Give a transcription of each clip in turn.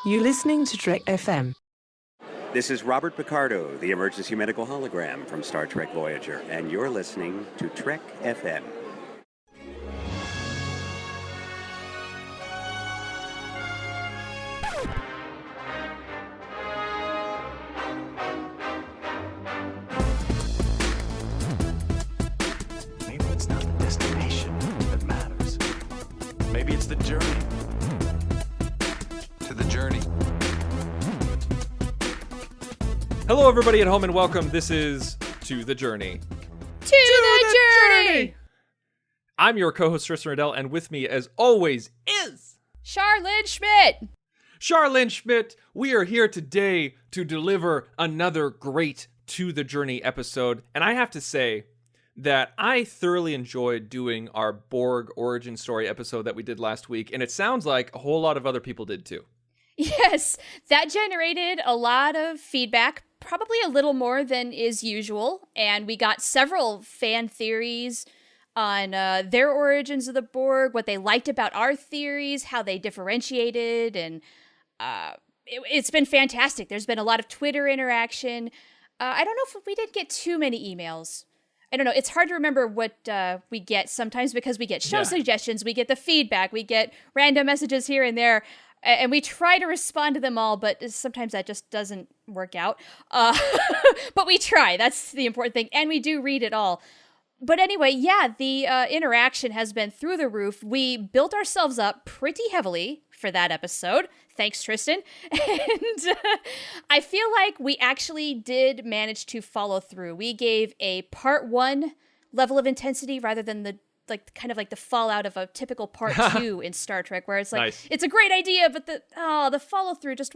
You're listening to Trek FM. This is Robert Picardo, the emergency medical hologram from Star Trek Voyager, and you're listening to Trek FM. Maybe it's not the destination that matters. Maybe it's the journey. To the journey. Hello, everybody at home, and welcome. This is To the Journey. To the journey! I'm your co-host, Tristan Riddell, and with me, as always, is... Charlene Schmidt! Charlene Schmidt. We are here today to deliver another great To the Journey episode, and I have to say that I thoroughly enjoyed doing our Borg origin story episode that we did last week, and it sounds like a whole lot of other people did too. Yes, that generated a lot of feedback, probably a little more than is usual, and we got several fan theories on their origins of the Borg, what they liked about our theories, how they differentiated, and it's been fantastic. There's been a lot of Twitter interaction. I don't know if we did get too many emails. I don't know. It's hard to remember what we get sometimes because we get show suggestions, we get the feedback, we get random messages here and there. And we try to respond to them all, but sometimes that just doesn't work out. But we try. That's the important thing. And we do read it all. But anyway, yeah, the interaction has been through the roof. We built ourselves up pretty heavily for that episode. Thanks, Tristan. And I feel like we actually did manage to follow through. We gave a part 1 level of intensity rather than the the fallout of a typical part 2 in Star Trek, where it's like, nice. It's a great idea, but the follow through just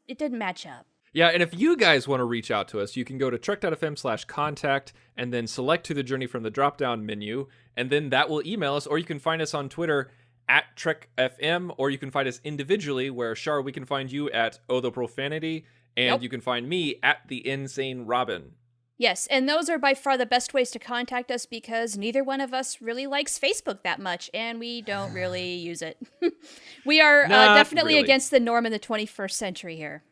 didn't match up. Yeah, and if you guys want to reach out to us, you can go to trek.fm/contact and then select To the Journey from the drop-down menu, and then that will email us, or you can find us on Twitter at TrekFM, or you can find us individually, where, Char, we can find you at Oh the Profanity, and You can find me at The Insane Robin. Yes, and those are by far the best ways to contact us because neither one of us really likes Facebook that much, and we don't really use it. We are definitely really against the norm in the 21st century here.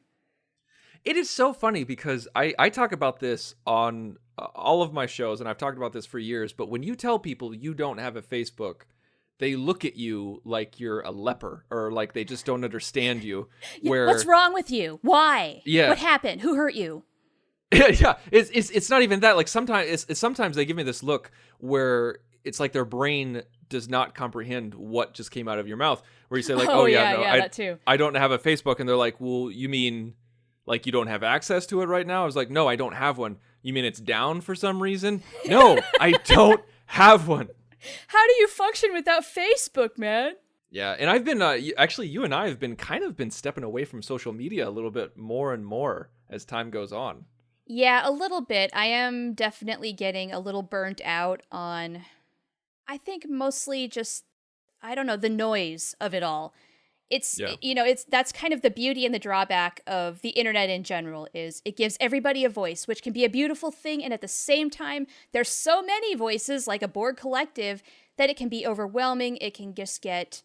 It is so funny because I talk about this on all of my shows, and I've talked about this for years, but when you tell people you don't have a Facebook, they look at you like you're a leper, or like they just don't understand you. What's wrong with you? Why? Yeah. What happened? Who hurt you? Yeah, it's not even that. Like sometimes they give me this look where it's like their brain does not comprehend what just came out of your mouth. Where you say like, that too. I don't have a Facebook, and they're like, well, you mean like you don't have access to it right now? I was like, no, I don't have one. You mean it's down for some reason? No, I don't have one. How do you function without Facebook, man? Yeah, and I've been actually, you and I have been stepping away from social media a little bit more and more as time goes on. Yeah, a little bit. I am definitely getting a little burnt out on, I think mostly just, I don't know, the noise of it all. That's kind of the beauty and the drawback of the internet in general is it gives everybody a voice, which can be a beautiful thing. And at the same time, there's so many voices like a Borg collective that it can be overwhelming. It can just get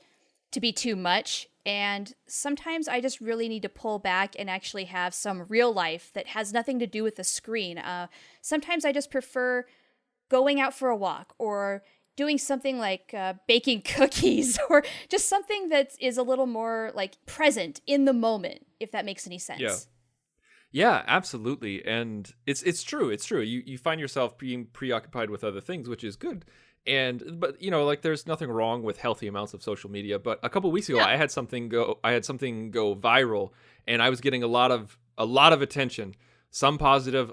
to be too much. And sometimes I just really need to pull back and actually have some real life that has nothing to do with the screen. Sometimes I just prefer going out for a walk or doing something like baking cookies or just something that is a little more like present in the moment, if that makes any sense. Yeah, absolutely. And it's true. It's true. You find yourself being preoccupied with other things, which is good. But there's nothing wrong with healthy amounts of social media. But a couple weeks ago, I had something go viral, and I was getting a lot of attention, some positive,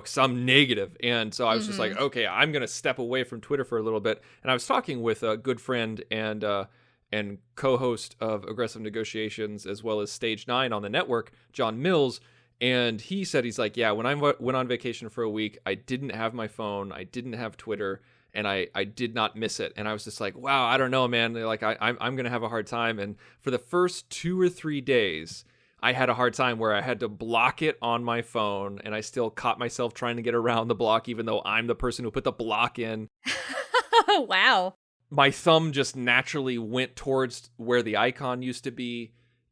some negative. And so I was just like, okay, I'm gonna step away from Twitter for a little bit. And I was talking with a good friend and co-host of Aggressive Negotiations as well as Stage 9 on the network, John Mills. And he said, he's like, yeah, when I went on vacation for a week, I didn't have my phone, I didn't have Twitter. And I did not miss it. And I was just like, wow, I don't know, man. Like, I'm going to have a hard time. And for the first 2 or 3 days, I had a hard time where I had to block it on my phone. And I still caught myself trying to get around the block, even though I'm the person who put the block in. Wow. My thumb just naturally went towards where the icon used to be.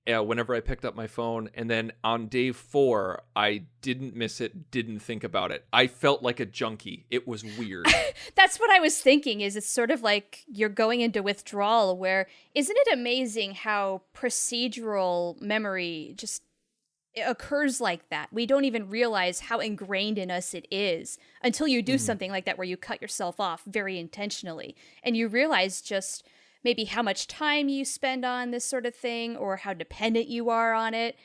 whenever I picked up my phone. And then on day 4, I didn't miss it, didn't think about it. I felt like a junkie. It was weird. That's what I was thinking, is it's sort of like you're going into withdrawal where, isn't it amazing how procedural memory just occurs like that? We don't even realize how ingrained in us it is until you do something like that where you cut yourself off very intentionally. And you realize just maybe how much time you spend on this sort of thing or how dependent you are on it.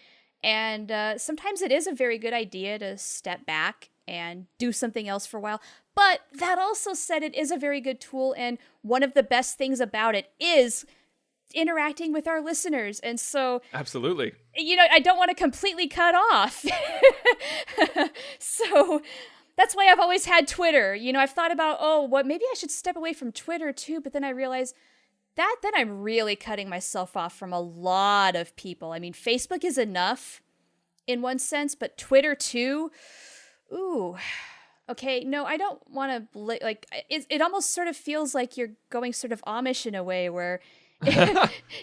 And sometimes it is a very good idea to step back and do something else for a while. But that also said, it is a very good tool. And one of the best things about it is interacting with our listeners. And so, absolutely, I don't want to completely cut off. So that's why I've always had Twitter. I've thought about, maybe I should step away from Twitter too. But then I realized that then I'm really cutting myself off from a lot of people. I mean, Facebook is enough in one sense, but Twitter too. Ooh, okay. No, I don't want to, it almost sort of feels like you're going sort of Amish in a way where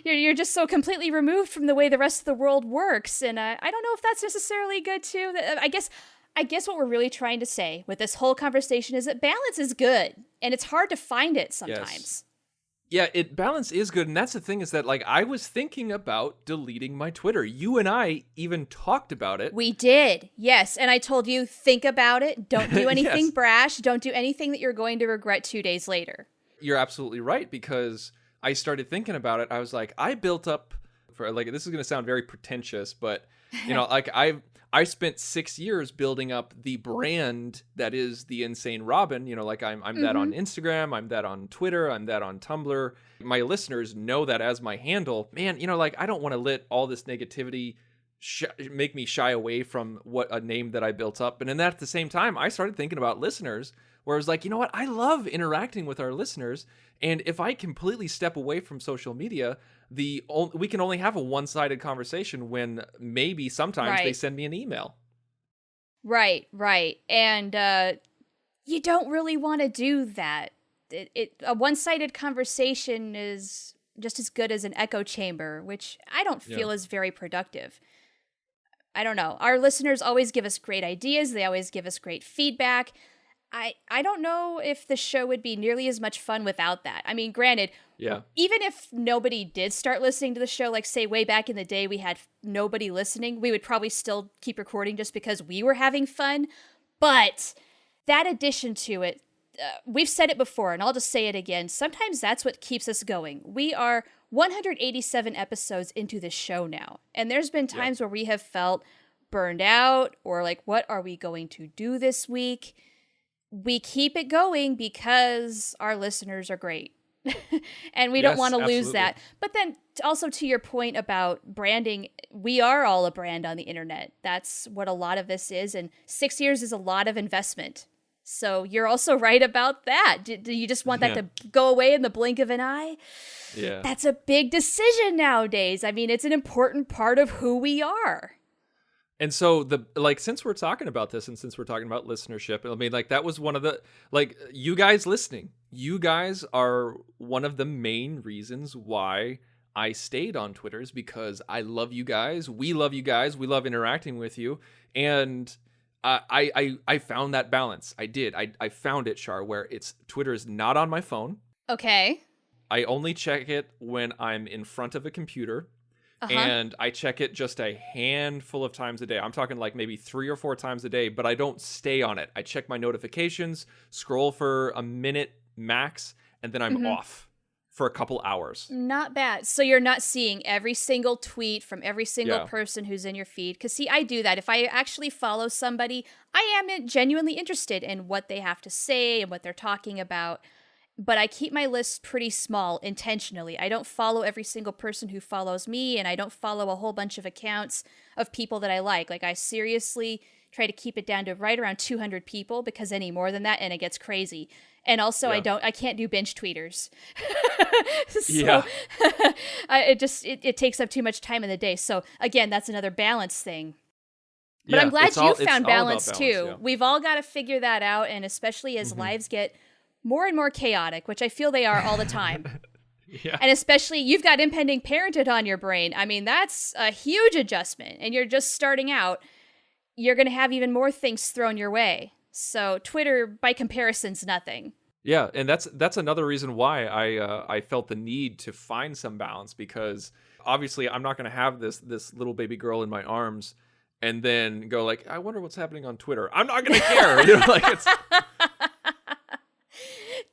you're just so completely removed from the way the rest of the world works. And I don't know if that's necessarily good too. I guess what we're really trying to say with this whole conversation is that balance is good, and it's hard to find it sometimes. Yes. Yeah, balance is good, and that's the thing, is that I was thinking about deleting my Twitter. You and I even talked about it. We did, yes, and I told you, think about it, don't do anything Yes. brash, don't do anything that you're going to regret 2 days later. You're absolutely right, because I started thinking about it. I was like, I built up, for this is going to sound very pretentious, but I spent 6 years building up the brand that is the Insane Robin. I'm that on Instagram, I'm that on Twitter, I'm that on Tumblr. My listeners know that as my handle. Man, I don't want to let all this negativity make me shy away from a name that I built up. And then at the same time, I started thinking about listeners, where I was like, you know what? I love interacting with our listeners. And if I completely step away from social media, we can only have a one-sided conversation when maybe sometimes they send me an email. Right. And you don't really want to do that. A one-sided conversation is just as good as an echo chamber, which I don't feel is very productive. I don't know. Our listeners always give us great ideas. They always give us great feedback. I don't know if the show would be nearly as much fun without that. I mean, granted, even if nobody did start listening to the show, like say way back in the day we had nobody listening, we would probably still keep recording just because we were having fun. But that addition to it, we've said it before, and I'll just say it again. Sometimes that's what keeps us going. We are 187 episodes into the show now, and there's been times where we have felt burned out or like, what are we going to do this week? We keep it going because our listeners are great. And we don't want to lose that. But then also to your point about branding, we are all a brand on the internet. That's what a lot of this is. And 6 years is a lot of investment. So you're also right about that. Do you just want that to go away in the blink of an eye? Yeah. That's a big decision nowadays. I mean, it's an important part of who we are. And so since we're talking about this and since we're talking about listenership, I mean, that was one of the, you guys listening, you guys are one of the main reasons why I stayed on Twitter, is because I love you guys. We love you guys. We love interacting with you. And I found that balance. I did. I found it, Char, where Twitter is not on my phone. Okay. I only check it when I'm in front of a computer. And I check it just a handful of times a day. I'm talking maybe 3 or 4 times a day, but I don't stay on it. I check my notifications, scroll for a minute max, and then I'm off for a couple hours. Not bad. So you're not seeing every single tweet from every single person who's in your feed. Because see, I do that. If I actually follow somebody, I am genuinely interested in what they have to say and what they're talking about. But I keep my list pretty small intentionally. I don't follow every single person who follows me, and I don't follow a whole bunch of accounts of people that I like. I seriously try to keep it down to right around 200 people, because any more than that, and it gets crazy. And also, I can't do binge tweeters. So, it takes up too much time in the day. So again, that's another balance thing. But I'm glad you found balance too. Yeah. We've all got to figure that out, and especially as lives get more and more chaotic, which I feel they are all the time. Yeah. And especially, you've got impending parenthood on your brain. I mean, that's a huge adjustment. And you're just starting out. You're going to have even more things thrown your way. So Twitter, by comparison's nothing. Yeah, and that's another reason why I felt the need to find some balance, because obviously I'm not going to have this little baby girl in my arms and then go like, I wonder what's happening on Twitter. I'm not going to care. It's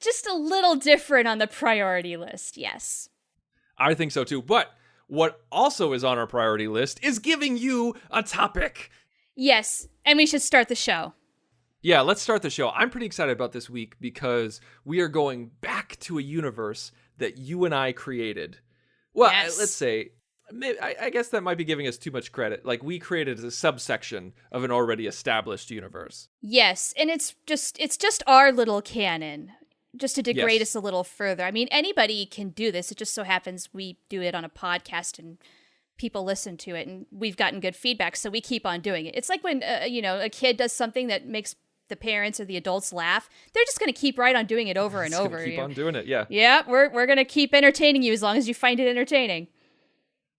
just a little different on the priority list. Yes. I think so too. But what also is on our priority list is giving you a topic. Yes, and we should start the show. Yeah, let's start the show. I'm pretty excited about this week because we are going back to a universe that you and I created. Well, yes. Let's say, I guess that might be giving us too much credit. Like, we created a subsection of an already established universe. Yes, and it's just our little canon, just to degrade us a little further. I mean, anybody can do this. It just so happens we do it on a podcast and people listen to it, and we've gotten good feedback, so we keep on doing it. It's like when a kid does something that makes the parents or the adults laugh. They're just going to keep right on doing it over and over. Keep on doing it, yeah. Yeah, we're going to keep entertaining you as long as you find it entertaining.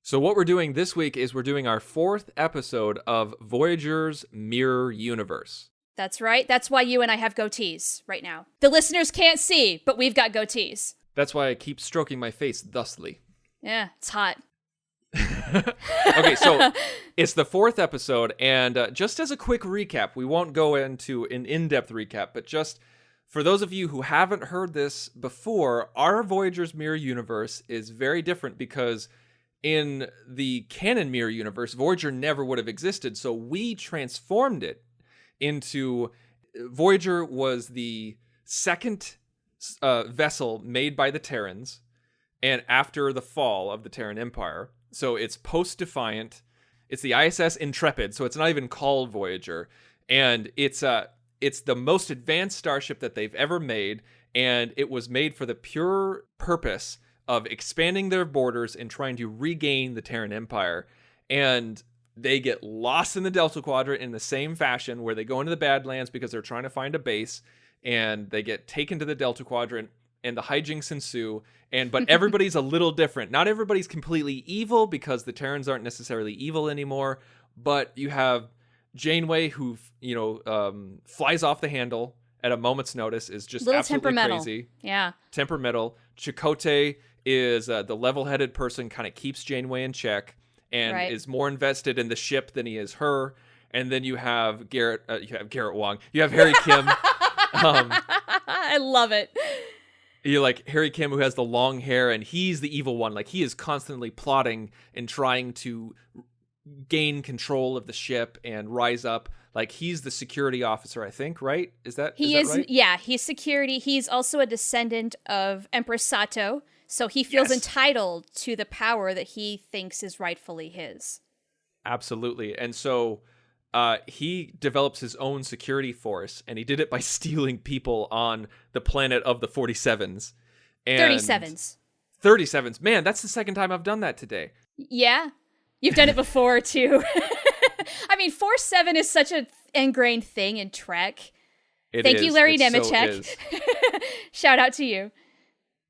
So what we're doing this week is we're doing our 4th episode of Voyager's Mirror Universe. That's right. That's why you and I have goatees right now. The listeners can't see, but we've got goatees. That's why I keep stroking my face thusly. Yeah, it's hot. Okay, so it's the 4th episode, and just as a quick recap, we won't go into an in-depth recap, but just for those of you who haven't heard this before, our Voyager's Mirror Universe is very different because in the canon Mirror Universe, Voyager never would have existed, so we transformed it into... Voyager was the second vessel made by the Terrans, and after the fall of the Terran Empire. So it's post-Defiant. It's the ISS Intrepid, so it's not even called Voyager. And it's the most advanced starship that they've ever made, and it was made for the pure purpose of expanding their borders and trying to regain the Terran Empire. And they get lost in the Delta Quadrant in the same fashion, where they go into the Badlands because they're trying to find a base, and they get taken to the Delta Quadrant, and the hijinks ensue. But everybody's a little different. Not everybody's completely evil, because the Terrans aren't necessarily evil anymore. But you have Janeway, who flies off the handle at a moment's notice, is just little absolutely temperamental. crazy. Yeah, temperamental. Chakotay is the level-headed person, kind of keeps Janeway in check, and is more invested in the ship than he is her. And then you have Garrett. You have Garrett Wang. You have Harry Kim. I love it. You like Harry Kim, who has the long hair, and he's the evil one. Like, he is constantly plotting and trying to gain control of the ship and rise up. Like, he's the security officer, I think, right? Is that right? Yeah, he's security. He's also a descendant of Empress Sato, so he feels entitled to the power that he thinks is rightfully his. Absolutely. And so he develops his own security force, and he did it by stealing people on the planet of the 47s. And 37s. 37s. Man, that's the second time I've done that today. Yeah. You've done it before, too. I mean, 47 is such an ingrained thing in Trek. Thank you, Larry Nemechek. So Shout out to you.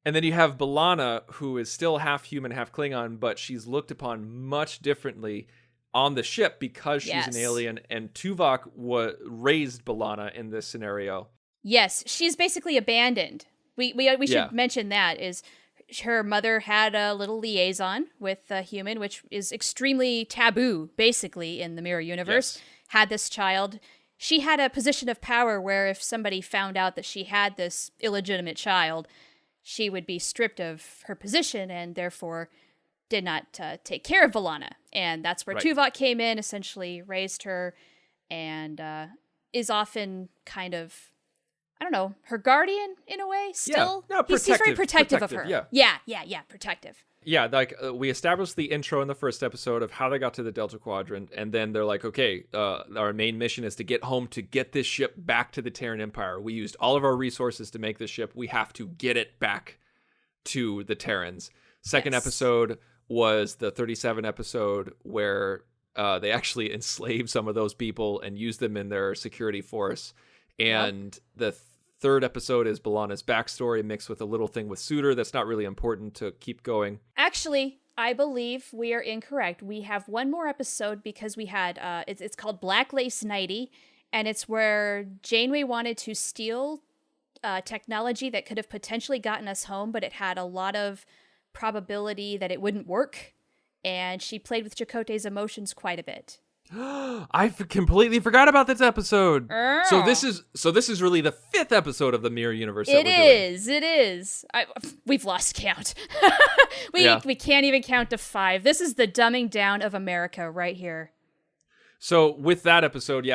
And then you have B'Elanna, who is still half human, half Klingon, but she's looked upon much differently on the ship because she's an alien, and Tuvok raised B'Elanna in this scenario. Yes, she's basically abandoned. We should mention that is her mother had a little liaison with a human, which is extremely taboo, basically, in the Mirror Universe. Yes. Had this child. She had a position of power where if somebody found out that she had this illegitimate child, she would be stripped of her position and therefore did not take care of B'Elanna. And that's where Tuvok came in, essentially raised her, and is often kind of, I don't know, her guardian in a way, still. Yeah. No, he's very protective of her. Yeah, protective. Yeah, like we established the intro in the first episode of how they got to the Delta Quadrant, and then they're like, okay, our main mission is to get home to get this ship back to the Terran Empire. We used all of our resources to make this ship. We have to get it back to the Terrans. Second episode was the 37 episode where they actually enslaved some of those people and used them in their security force. And the third episode is B'Elanna's backstory mixed with a little thing with Suitor that's not really important to keep going. Actually, I believe we are incorrect. We have one more episode because we had, it's called Black Lace Nighty, and it's where Janeway wanted to steal technology that could have potentially gotten us home, but it had a lot of probability that it wouldn't work, and she played with Chakotay's emotions quite a bit. I completely forgot about this episode. Oh. So this is really the 5th episode of the Mirror Universe. It is. We've lost count. We can't even count to 5. This is the dumbing down of America right here. So with that episode,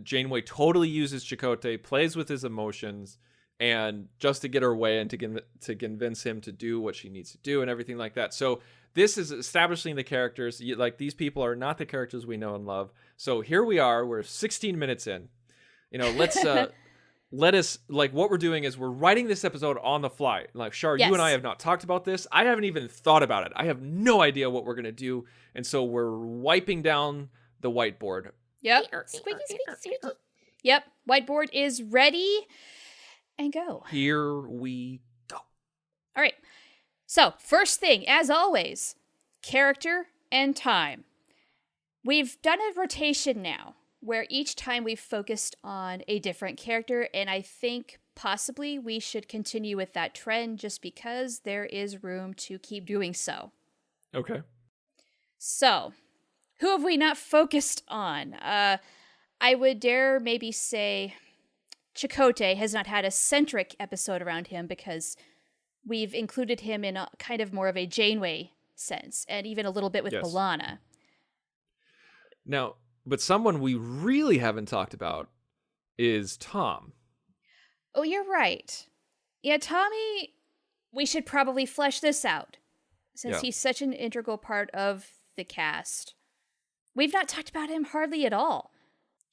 Janeway totally uses Chakotay, plays with his emotions, and just to get her way and to convince him to do what she needs to do and everything like that. So this is establishing the characters. These people are not the characters we know and love. So here we are. We're 16 minutes in. Let's let us, what we're doing is we're writing this episode on the fly. Like, Char, yes. You and I have not talked about this. I haven't even thought about it. I have no idea what we're going to do. And so we're wiping down the whiteboard. Yep. Squeaky, squeaky, squeaky. Yep. Whiteboard is ready and go. Here we go. All right. So, first thing, as always, character and time. We've done a rotation now, where each time we've focused on a different character, and I think possibly we should continue with that trend just because there is room to keep doing so. Okay. So, who have we not focused on? I would dare maybe say Chakotay has not had a centric episode around him because we've included him in a kind of more of a Janeway sense, and even a little bit with B'Elanna. Now, but someone we really haven't talked about is Tom. Oh, you're right. Yeah, Tommy, we should probably flesh this out, since he's such an integral part of the cast. We've not talked about him hardly at all.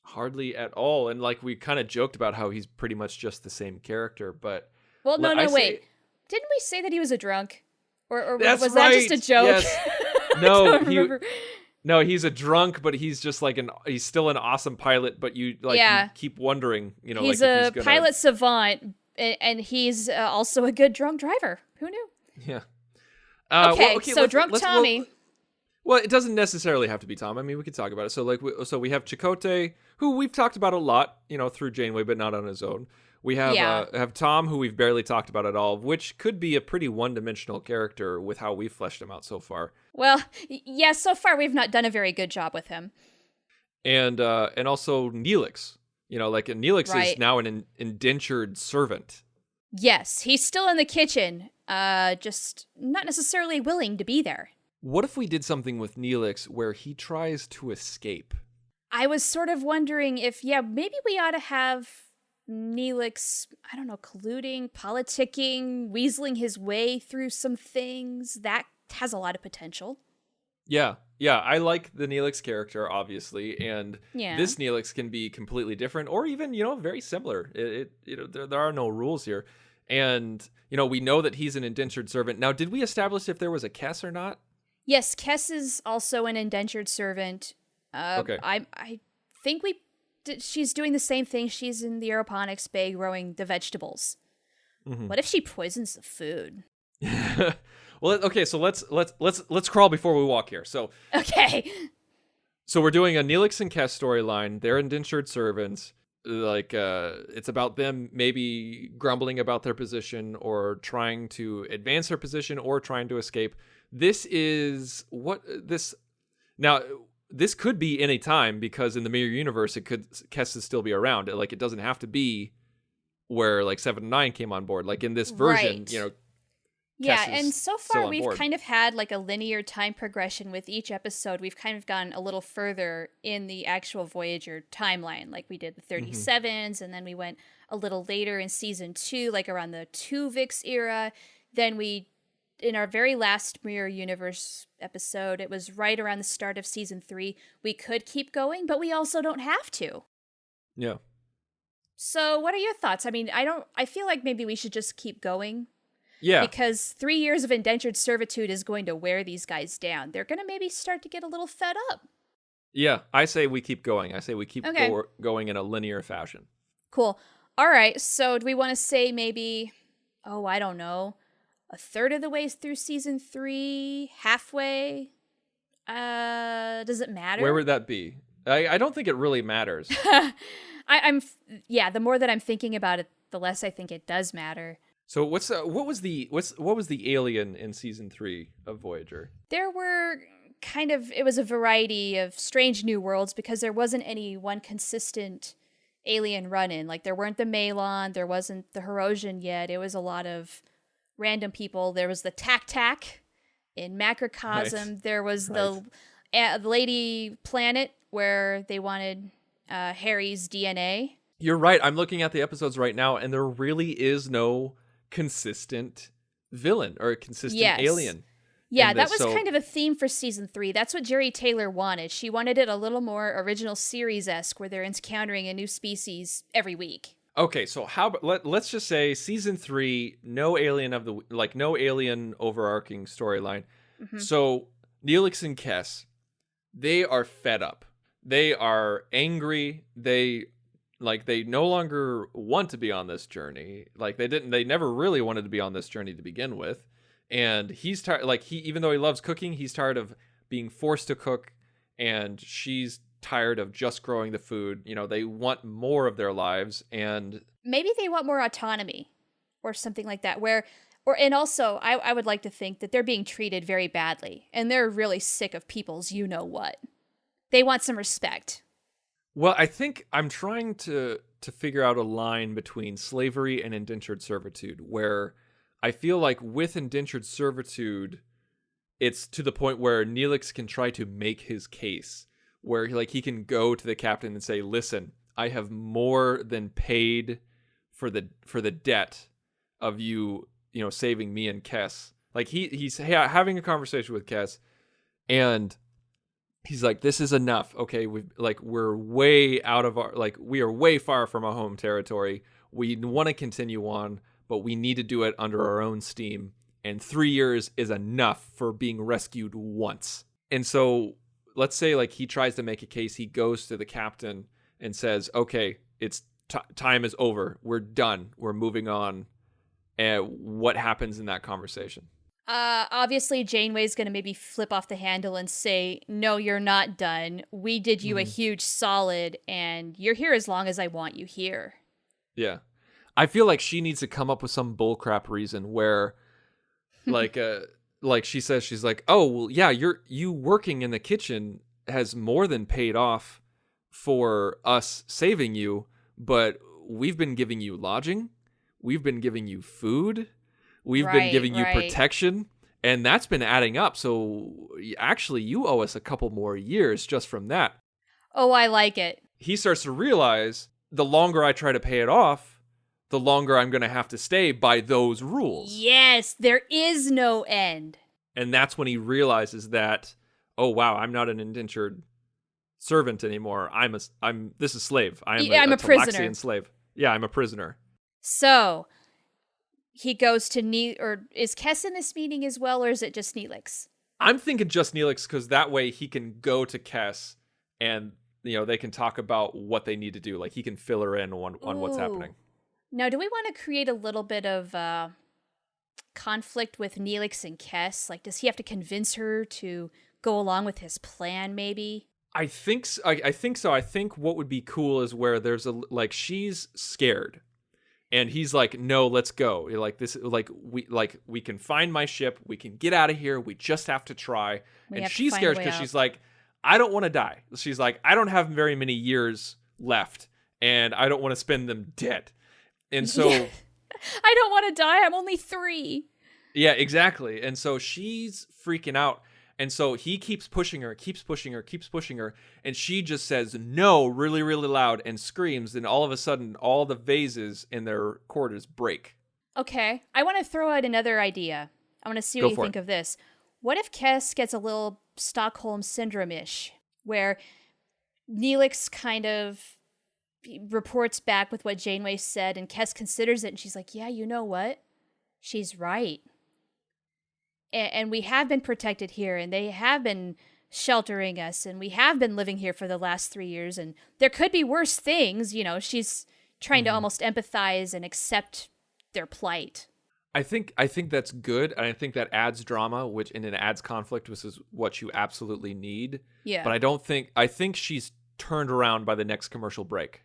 Hardly at all. And we kind of joked about how he's pretty much just the same character, but... Well, wait. Didn't we say that he was a drunk? Or was that right. just a joke? Yes. No, he's a drunk, but he's just he's still an awesome pilot, but you keep wondering, he's a pilot savant, and he's also a good drunk driver. Who knew? Yeah. Okay, so drunk Tommy. Well, it doesn't necessarily have to be Tom. I mean, we could talk about it. So we have Chakotay, who we've talked about a lot, through Janeway, but not on his own. We have Tom, who we've barely talked about at all, which could be a pretty one-dimensional character with how we've fleshed him out so far. Well, yeah, so far we've not done a very good job with him. And also Neelix. Neelix is now an indentured servant. Yes, he's still in the kitchen, just not necessarily willing to be there. What if we did something with Neelix where he tries to escape? I was sort of wondering if, maybe we ought to have Neelix, I don't know, colluding, politicking, weaseling his way through some things. That has a lot of potential. Yeah, I like the Neelix character, obviously, and this Neelix can be completely different or even, very similar. There are no rules here. And, we know that he's an indentured servant. Now, did we establish if there was a Kes or not? Yes, Kes is also an indentured servant. Okay. I think she's doing the same thing. She's in the aeroponics bay growing the vegetables. Mm-hmm. What if she poisons the food? Well, okay, so let's crawl before we walk here. So okay. So we're doing a Neelix and Kes storyline. They're indentured servants. It's about them maybe grumbling about their position or trying to advance their position or trying to escape. This could be any time because in the Mirror Universe, Kes could still be around. It doesn't have to be where 7 and 9 came on board. In this version, right. Yeah, and so far we've kind of had a linear time progression with each episode. We've kind of gone a little further in the actual Voyager timeline, like we did the 37s, and then we went a little later in season 2, around the Tuvix era. Then in our very last Mirror Universe episode, it was right around the start of season 3. We could keep going, but we also don't have to. Yeah. So what are your thoughts? I mean, I feel like maybe we should just keep going. Yeah. Because 3 years of indentured servitude is going to wear these guys down. They're going to maybe start to get a little fed up. Yeah, I say we keep going. I say we keep going in a linear fashion. Cool. All right, so do we want to say maybe, I don't know, a third of the way through season 3, halfway? Does it matter? Where would that be? I don't think it really matters. The more that I'm thinking about it, the less I think it does matter. So what was the alien in season 3 of Voyager? There were it was a variety of strange new worlds because there wasn't any one consistent alien run-in. Like, there weren't the Malon, there wasn't the Herosian yet. It was a lot of random people. There was the Tac in Macrocosm. Right. There was the Lady Planet where they wanted Harry's DNA. You're right. I'm looking at the episodes right now, and there really is no consistent villain or a consistent alien. Yeah, that was kind of a theme for season 3. That's what Jerry Taylor wanted. She wanted it a little more original series-esque, where they're encountering a new species every week. Okay, so let's just say season 3, no alien overarching storyline. Mm-hmm. So Neelix and Kes, they are fed up. They are angry. They no longer want to be on this journey. They never really wanted to be on this journey to begin with. And he's tired, even though he loves cooking, he's tired of being forced to cook, and she's tired of just growing the food. They want more of their lives, and maybe they want more autonomy or something like that, and also I would like to think that they're being treated very badly, and they're really sick of people's you-know-what. They want some respect. Well, I think I'm trying to figure out a line between slavery and indentured servitude, where I feel like with indentured servitude, it's to the point where Neelix can try to make his case, where he can go to the captain and say, "Listen, I have more than paid for the debt of you saving me and Kes." He's having a conversation with Kes, and he's like, "This is enough. Okay, we're way out of we are way far from our home territory. We want to continue on, but we need to do it under our own steam. And 3 years is enough for being rescued once." And so let's say he tries to make a case. He goes to the captain and says, "Okay, it's time is over. We're done. We're moving on." And what happens in that conversation? Obviously, Janeway's going to maybe flip off the handle and say, "No, you're not done. We did you a huge solid, and you're here as long as I want you here." Yeah. I feel like she needs to come up with some bullcrap reason where, she says, she's like, "Oh, well, yeah, you working in the kitchen has more than paid off for us saving you, but we've been giving you lodging, we've been giving you food, we've been giving you protection, and that's been adding up. So actually, you owe us a couple more years just from that." Oh, I like it. He starts to realize the longer I try to pay it off, the longer I'm going to have to stay by those rules. Yes, there is no end. And that's when he realizes that, oh wow, I'm not an indentured servant anymore. This is slave. I'm a prisoner. Slave. Yeah, I'm a prisoner. So he goes to or is Kes in this meeting as well, or is it just Neelix? I'm thinking just Neelix, because that way he can go to Kes and they can talk about what they need to do. He can fill her in on what's happening. Now, do we want to create a little bit of conflict with Neelix and Kes? Does he have to convince her to go along with his plan, maybe? I think so. I think what would be cool is where there's she's scared, and he's like, "No, let's go. We can find my ship. We can get out of here. We just have to try." And she's scared because she's like, "I don't want to die." She's like, "I don't have very many years left, and I don't want to spend them dead." And so I don't want to die. I'm only 3. Yeah, exactly. And so she's freaking out. And so he keeps pushing her. And she just says no really, really loud and screams. And all of a sudden, all the vases in their quarters break. Okay. I want to throw out another idea. I want to see what you think of this. What if Kes gets a little Stockholm Syndrome-ish, where Neelix kind of reports back with what Janeway said, and Kes considers it, and she's like, "Yeah, you know what? She's right. And we have been protected here, and they have been sheltering us, and we have been living here for the last 3 years, and there could be worse things." She's trying to almost empathize and accept their plight. I think that's good, and I think that adds drama, which and it adds conflict, which is what you absolutely need. Yeah. But I think she's turned around by the next commercial break.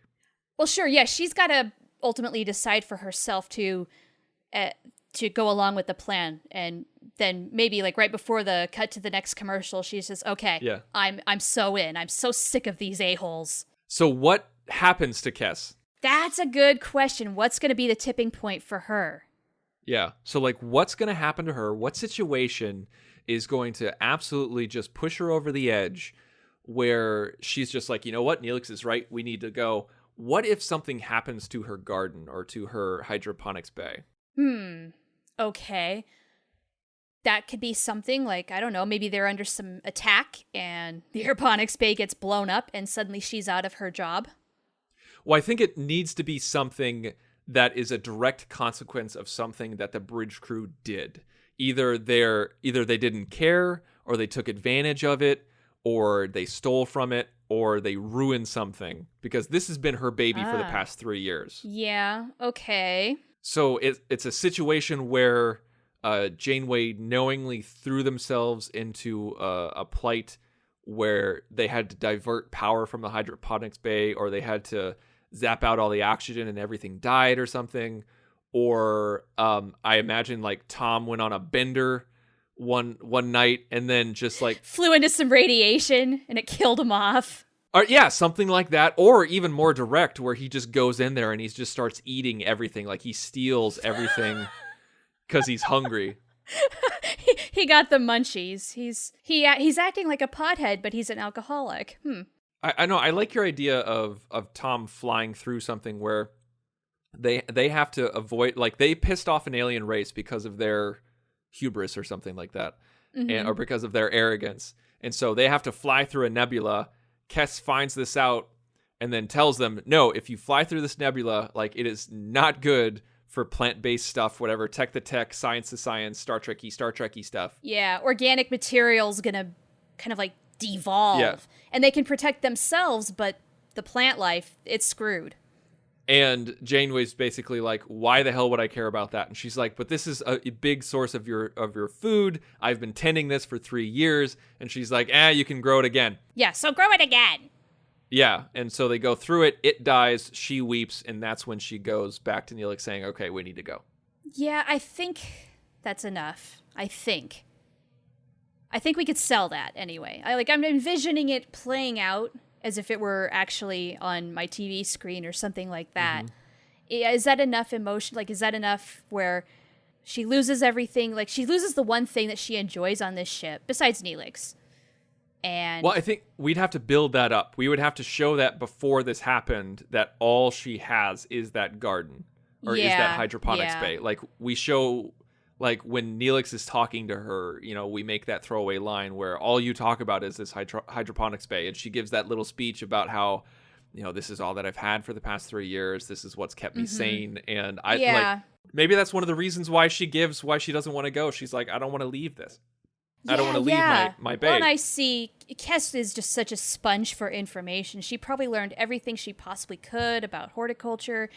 Well, sure, yeah, she's got to ultimately decide for herself to go along with the plan, and then maybe like right before the cut to the next commercial, she says, "Okay, Yeah. I'm so in. I'm so sick of these a-holes." So what happens to Kes? That's a good question. What's going to be the tipping point for her? Yeah. So like what's going to happen to her? What situation is going to absolutely just push her over the edge where she's just like, you know what? Neelix is right. We need to go. What if something happens to her garden or to her hydroponics bay? Okay. That could be something like, I don't know, maybe they're under some attack and the hydroponics bay gets blown up and suddenly she's out of her job. Well, I think it needs to be something that is a direct consequence of something that the bridge crew did. Either they didn't care, or they took advantage of it, or they stole from it, or they ruined something. Because this has been her baby for the past 3 years. Yeah, okay. So it's a situation where Janeway knowingly threw themselves into a plight where they had to divert power from the hydroponics bay, or they had to zap out all the oxygen and everything died or something. Or I imagine like Tom went on a bender one night and then just like flew into some radiation and it killed him off. Or yeah, something like that. Or even more direct, where he just goes in there and he just starts eating everything. Like he steals everything because he's hungry. He got the munchies. He's acting like a pothead, but he's an alcoholic. I know. I like your idea of Tom flying through something where they have to avoid, like they pissed off an alien race because of their hubris or something like that, or because of their arrogance, and so they have to fly through a nebula. Kes finds this out and then tells them, no, if you fly through this nebula, like it is not good for plant-based stuff, whatever, tech to tech, science to science, Star Trek-y stuff. Yeah, organic material's gonna kind of like devolve. Yeah. And they can protect themselves, but the plant life, it's screwed. And Janeway's basically like, why the hell would I care about that? And she's like, but this is a big source of your food. I've been tending this for 3 years. And she's like, you can grow it again. Yeah, so grow it again. Yeah, and so they go through it. It dies. She weeps, and that's when she goes back to Neelix saying, okay, we need to go. Yeah, I think that's enough. I think we could sell that anyway. I'm envisioning it playing out as if it were actually on my TV screen or something like that. Is that enough emotion? Like, is that enough where she loses everything? Like, she loses the one thing that she enjoys on this ship, besides Neelix. And well, I think we'd have to build that up. We would have to show that before this happened, that all she has is that garden, or is that hydroponics bay. Like, we show, like, when Neelix is talking to her, you know, we make that throwaway line where all you talk about is this hydroponics bay, and she gives that little speech about how, you know, this is all that I've had for the past 3 years. This is what's kept me sane. And like, maybe that's one of the reasons why she doesn't want to go. She's like, I don't want to leave this. I don't want to leave my bay. Well, and I see Kes is just such a sponge for information. She probably learned everything she possibly could about horticulture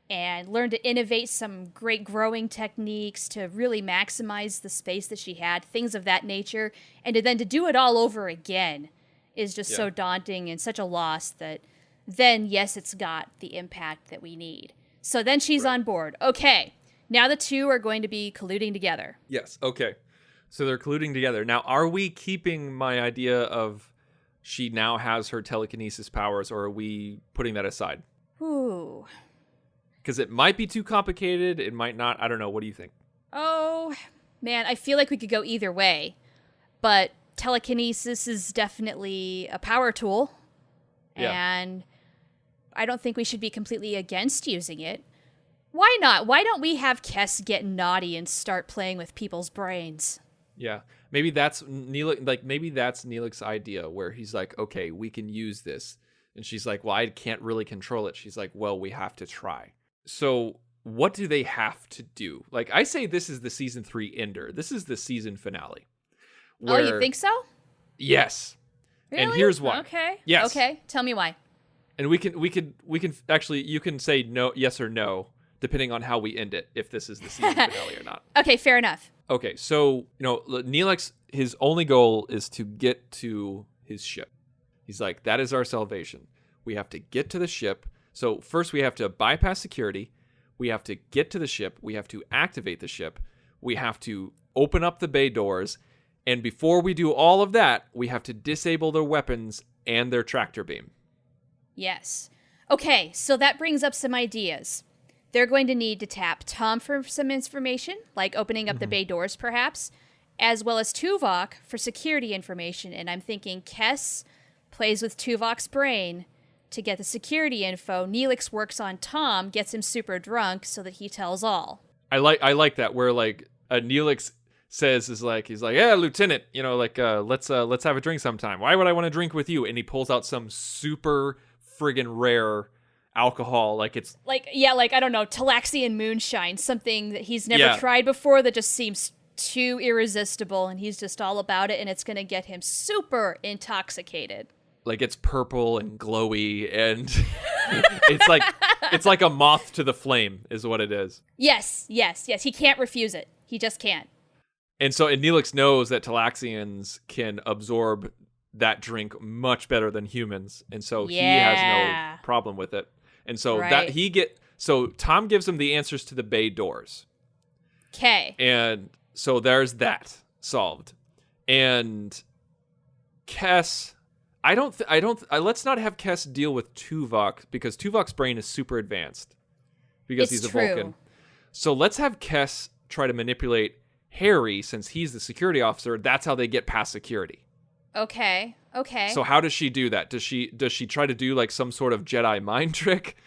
and learned to innovate some great growing techniques to really maximize the space that she had, things of that nature. And then to do it all over again is just so daunting and such a loss that then, yes, it's got the impact that we need. So then she's on board. Okay, now the two are going to be colluding together. Yes, okay. So they're colluding together. Now, are we keeping my idea of she now has her telekinesis powers, or are we putting that aside? Ooh. Because it might be too complicated. It might not. I don't know. What do you think? Oh, man, I feel like we could go either way. But telekinesis is definitely a power tool. Yeah. And I don't think we should be completely against using it. Why not? Why don't we have Kes get naughty and start playing with people's brains? Yeah, maybe that's Neelix's idea, where he's like, okay, we can use this. And she's like, well, I can't really control it. She's like, well, we have to try. So what do they have to do? Like, I say this is the season 3 ender. This is the season finale. Oh, you think so? Yes. Really? And here's why. Okay. Yes. Okay, tell me why. And we can actually, you can say no, yes or no, depending on how we end it, if this is the season finale or not. Okay, fair enough. Okay, so, Neelix, his only goal is to get to his ship. He's like, that is our salvation. We have to get to the ship. So first we have to bypass security. We have to get to the ship. We have to activate the ship. We have to open up the bay doors. And before we do all of that, we have to disable their weapons and their tractor beam. Yes. Okay, so that brings up some ideas. They're going to need to tap Tom for some information, like opening up the bay doors, perhaps, as well as Tuvok for security information. And I'm thinking Kes plays with Tuvok's brain to get the security info. Neelix works on Tom, gets him super drunk so that he tells all. I like that, where like Neelix says he's like, yeah, Lieutenant, let's have a drink sometime. Why would I want to drink with you? And he pulls out some super friggin' rare alcohol, like it's like I don't know, Talaxian moonshine, something that he's never tried before that just seems too irresistible, and he's just all about it, and it's gonna get him super intoxicated. Like it's purple and glowy, and it's like a moth to the flame is what it is. Yes. He can't refuse it. He just can't. And Neelix knows that Talaxians can absorb that drink much better than humans, and so he has no problem with it. And so so Tom gives him the answers to the bay doors. Okay. And so there's that solved. And Kes, let's not have Kes deal with Tuvok, because Tuvok's brain is super advanced because he's a Vulcan. So let's have Kes try to manipulate Harry, since he's the security officer. That's how they get past security. Okay. So how does she do that? Does she try to do like some sort of Jedi mind trick?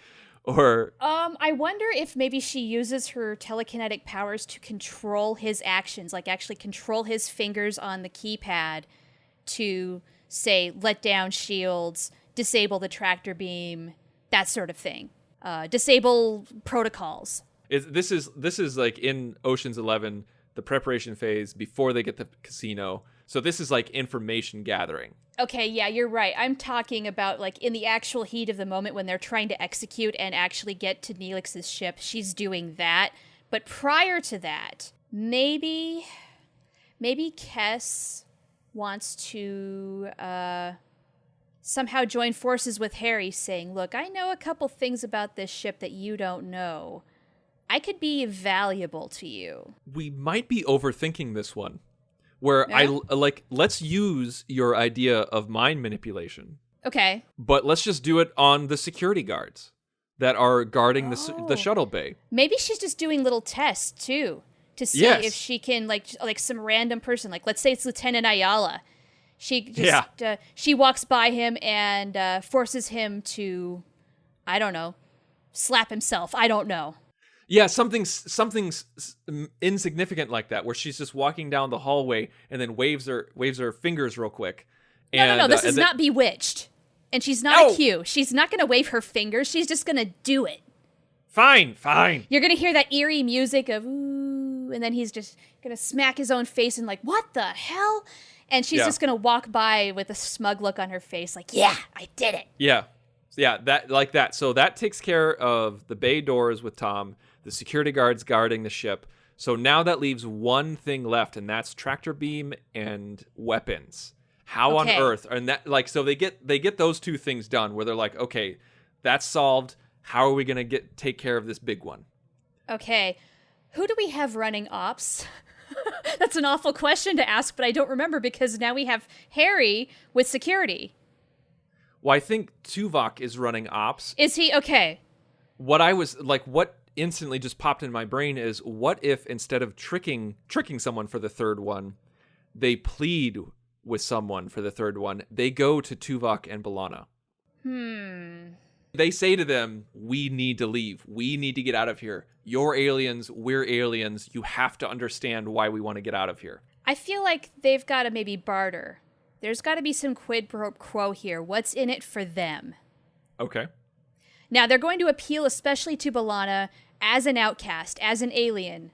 Or I wonder if maybe she uses her telekinetic powers to control his actions, like actually control his fingers on the keypad to say let down shields, disable the tractor beam, that sort of thing. Disable protocols. This is like in Ocean's 11, the preparation phase before they get to the casino. So this is like information gathering. Okay, yeah, you're right. I'm talking about like in the actual heat of the moment when they're trying to execute and actually get to Neelix's ship. She's doing that. But prior to that, maybe Kes wants to somehow join forces with Harry, saying, look, I know a couple things about this ship that you don't know. I could be valuable to you. We might be overthinking this one. Where let's use your idea of mind manipulation. Okay. But let's just do it on the security guards that are guarding the shuttle bay. Maybe she's just doing little tests too to see if she can like some random person, like let's say it's Lieutenant Ayala. She walks by him and forces him to, I don't know, slap himself. I don't know. Yeah, something's insignificant like that, where she's just walking down the hallway and then waves her fingers real quick. No. This is not Bewitched, and she's not a Q. She's not going to wave her fingers. She's just going to do it. Fine. You're going to hear that eerie music of ooh, and then he's just going to smack his own face and like, what the hell? And she's just going to walk by with a smug look on her face, like, yeah, I did it. Yeah, that like that. So that takes care of the bay doors with Tom. The security guards guarding the ship. So now that leaves one thing left, and that's tractor beam and weapons. How on earth? And that so they get those two things done, where they're like, okay, that's solved. How are we gonna take care of this big one? Okay, who do we have running ops? That's an awful question to ask, but I don't remember because now we have Harry with security. Well, I think Tuvok is running ops. Is he? Okay. What instantly just popped in my brain is, what if instead of tricking someone for the third one, they plead with someone for the third one? They go to Tuvok and B'Elanna. They say to them, we need to leave. We need to get out of here. You're aliens. We're aliens. You have to understand why we want to get out of here. I feel like they've got to maybe barter. There's got to be some quid pro quo here. What's in it for them? Okay. Now, they're going to appeal especially to B'Elanna as an outcast, as an alien,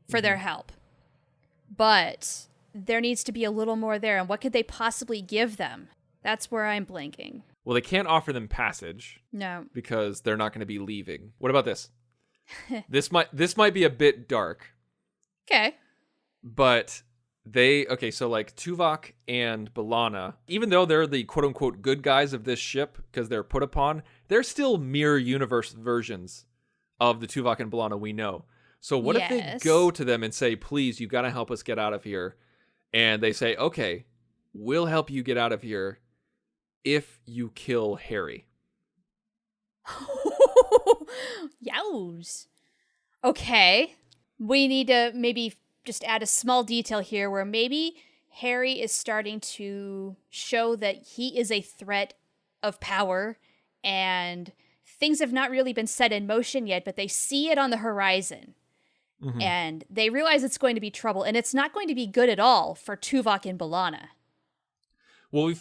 for their help. But there needs to be a little more there. And what could they possibly give them? That's where I'm blanking. Well, they can't offer them passage No. because they're not going to be leaving. What about this? This might be a bit dark, Okay. but so like Tuvok and B'Elanna, even though they're the quote unquote good guys of this ship because they're put upon, they're still mirror universe versions of the Tuvok and B'Elanna we know. So what if they go to them and say, please, you got to help us get out of here? And they say, okay, we'll help you get out of here if you kill Harry. Yows. Okay. We need to maybe just add a small detail here where maybe Harry is starting to show that he is a threat of power and things have not really been set in motion yet, but they see it on the horizon. Mm-hmm. And they realize it's going to be trouble, and it's not going to be good at all for Tuvok and B'Elanna. Well, we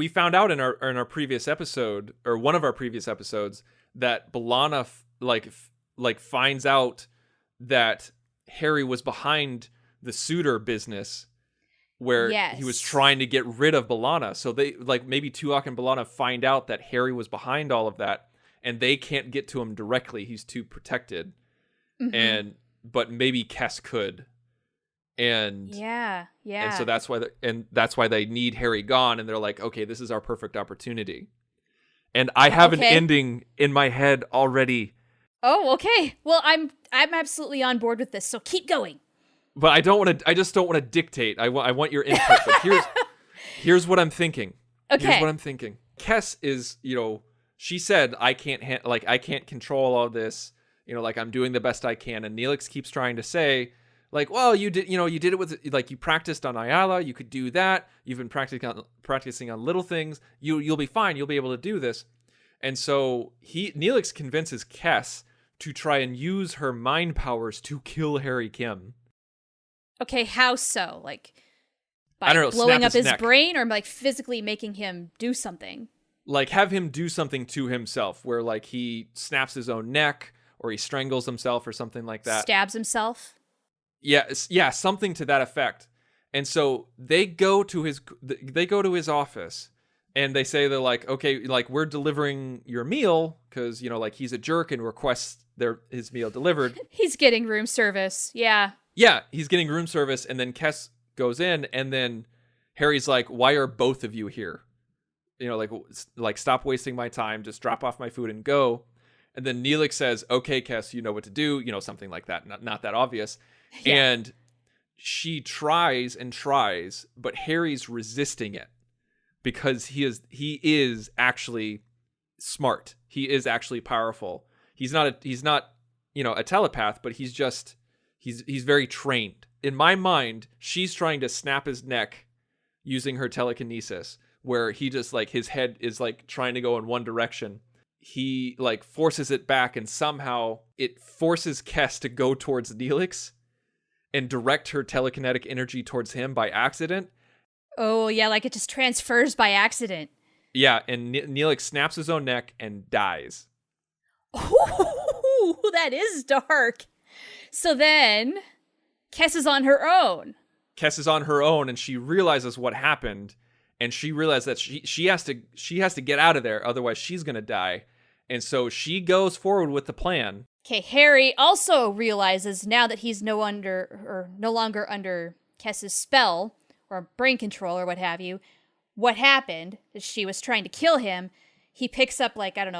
found out in our previous episode, or one of our previous episodes, that B'Elanna finds out that Harry was behind the suitor business, where he was trying to get rid of B'Elanna. So they maybe Tuvok and B'Elanna find out that Harry was behind all of that, and they can't get to him directly. He's too protected, but maybe Kes could. And and so that's why they need Harry gone, and they're like, okay, this is our perfect opportunity. And I have an ending in my head already. Oh, okay. Well, I'm absolutely on board with this, so keep going. But I just don't want to dictate. I want your input. But here's what I'm thinking. Okay. Here's what I'm thinking. Kes is, she said I can't control all this. I'm doing the best I can, and Neelix keeps trying to say, well, you did it with, you practiced on Ayala, you could do that. You've been practicing on little things. You'll be fine. You'll be able to do this. And so Neelix convinces Kes to try and use her mind powers to kill Harry Kim. Okay, how so? By I don't know, blowing snap up his neck. brain, or physically making him do something? Have him do something to himself, where he snaps his own neck, or he strangles himself, or something like that. Stabs himself? Yeah, something to that effect. And so they go to his office, and they say, they're like, okay, we're delivering your meal because he's a jerk and requests his meal delivered. He's getting room service. Yeah, he's getting room service, and then Kes goes in, and then Harry's like, why are both of you here? Stop wasting my time, just drop off my food and go. And then Neelix says, okay, Kes, you know what to do, something like that. Not that obvious. Yeah. And she tries and tries, but Harry's resisting it because he is actually smart. He is actually powerful. He's not a telepath, but he's very trained. In my mind, she's trying to snap his neck using her telekinesis, where he just his head is trying to go in one direction. He forces it back, and somehow it forces Kes to go towards Neelix and direct her telekinetic energy towards him by accident. Oh, yeah, it just transfers by accident. Yeah, and Neelix snaps his own neck and dies. Ooh, that is dark. So then, Kes is on her own. Kes is on her own, and she realizes what happened, and she realized that she has to get out of there, otherwise she's gonna die. And so she goes forward with the plan. Okay, Harry also realizes now that he's no longer under Kes's spell or brain control or what have you. What happened is she was trying to kill him. He picks up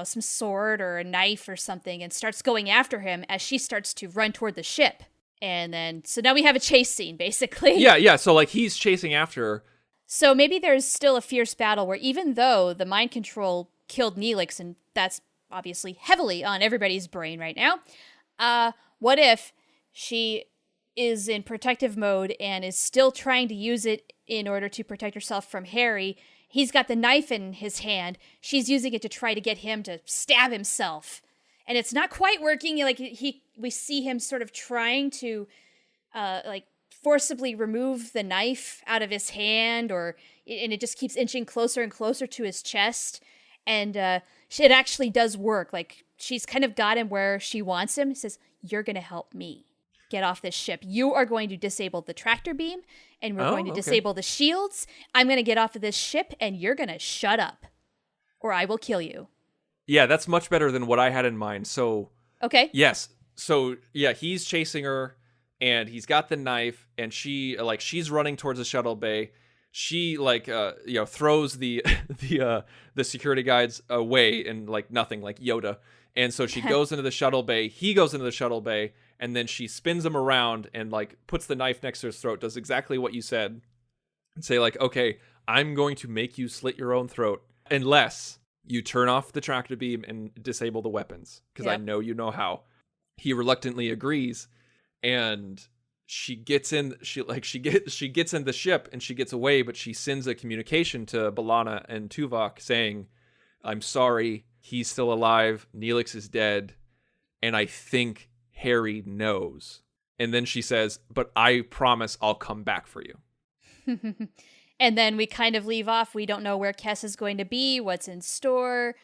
some sword or a knife or something and starts going after him as she starts to run toward the ship. And then, so now we have a chase scene, basically. Yeah. So he's chasing after her. So maybe there's still a fierce battle where even though the mind control killed Neelix, and that's obviously heavily on everybody's brain right now, what if she is in protective mode and is still trying to use it in order to protect herself from Harry? He's got the knife in his hand. She's using it to try to get him to stab himself. And it's not quite working. We see him sort of trying to forcibly remove the knife out of his hand, and it just keeps inching closer and closer to his chest. And it actually does work. She's kind of got him where she wants him. He says, you're going to help me get off this ship. You are going to disable the tractor beam, and we're going to disable the shields. I'm going to get off of this ship, and you're going to shut up. or I will kill you. Yeah, that's much better than what I had in mind. So, Okay. yes. So, yeah, he's chasing her, and he's got the knife, and she's running towards the shuttle bay. She throws the security guards away and like nothing, like Yoda. And so she goes into the shuttle bay. He goes into the shuttle bay, and then she spins him around and like puts the knife next to his throat. Does exactly what you said, and say like, "Okay, I'm going to make you slit your own throat unless you turn off the tractor beam and disable the weapons, because I know you know how." He reluctantly agrees, and she gets in. She gets in the ship and she gets away, but she sends a communication to B'Elanna and Tuvok saying, "I'm sorry, he's still alive. Neelix is dead, and I think Harry knows." And then she says, "But I promise I'll come back for you." And then we kind of leave off. We don't know where Kes is going to be, what's in store,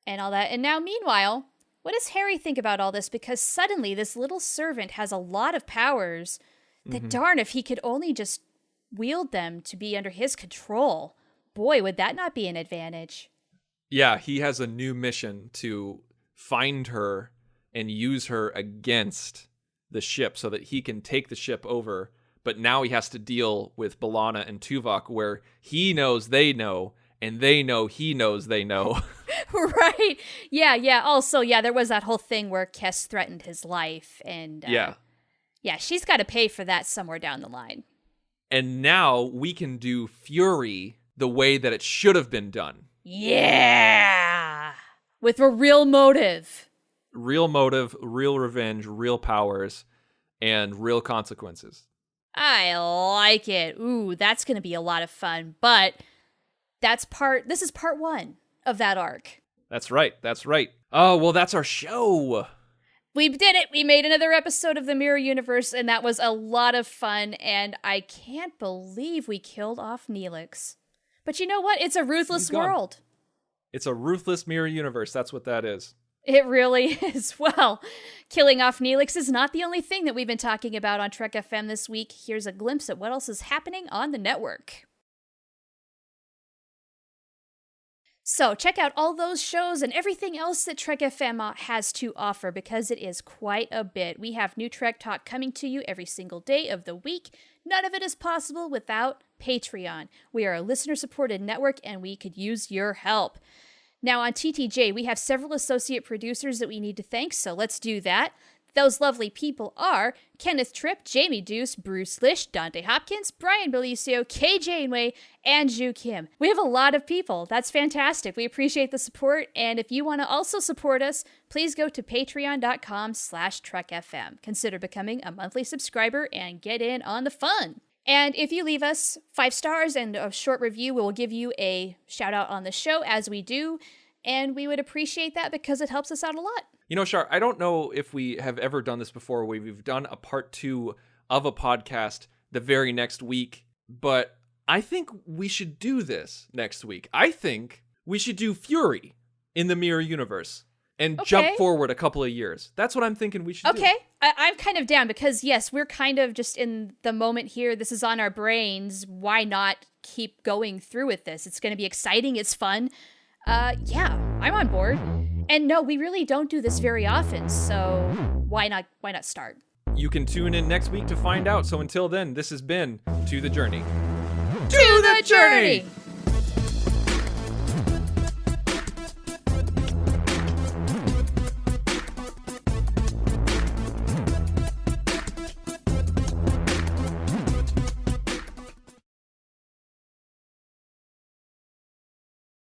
and all that. And now, meanwhile, what does Harry think about all this? Because suddenly this little servant has a lot of powers that darn, if he could only just wield them to be under his control, boy, would that not be an advantage. Yeah, he has a new mission to find her and use her against the ship so that he can take the ship over. But now he has to deal with B'Elanna and Tuvok, where he knows they know, and they know he knows they know. Right. Yeah. Also, there was that whole thing where Kes threatened his life, and yeah, she's got to pay for that somewhere down the line. And now we can do Fury the way that it should have been done. Yeah. With a real motive. Real motive, real revenge, real powers, and real consequences. I like it. Ooh, that's going to be a lot of fun. But this is part 1 of that arc. That's right. Oh, well, that's our show. We did it. We made another episode of the Mirror Universe, and that was a lot of fun. And I can't believe we killed off Neelix. But you know what? It's a ruthless world. It's a ruthless Mirror Universe. That's what that is. It really is. Well, killing off Neelix is not the only thing that we've been talking about on Trek FM this week. Here's a glimpse at what else is happening on the network. So check out all those shows and everything else that Trek FM has to offer, because it is quite a bit. We have new Trek talk coming to you every single day of the week. None of it is possible without Patreon. We are a listener-supported network, and we could use your help. Now on TTJ, we have several associate producers that we need to thank, so let's do that. Those lovely people are Kenneth Tripp, Jamie Deuce, Bruce Lish, Dante Hopkins, Brian Belicio, Kay Janeway, and Ju Kim. We have a lot of people. That's fantastic. We appreciate the support, and if you want to also support us, please go to patreon.com/trekfm. Consider becoming a monthly subscriber and get in on the fun. And if you leave us 5 stars and a short review, we will give you a shout out on the show, as we do. And we would appreciate that because it helps us out a lot. You know, Char, I don't know if we have ever done this before, where we've done a part 2 of a podcast the very next week, but I think we should do this next week. I think we should do Fury in the Mirror Universe and jump forward a couple of years. That's what I'm thinking we should do. Okay, I'm kind of down because, yes, we're kind of just in the moment here. This is on our brains. Why not keep going through with this? It's going to be exciting. It's fun. Yeah, I'm on board. And no, we really don't do this very often, so why not start? You can tune in next week to find out. So until then, this has been To the Journey. To the Journey!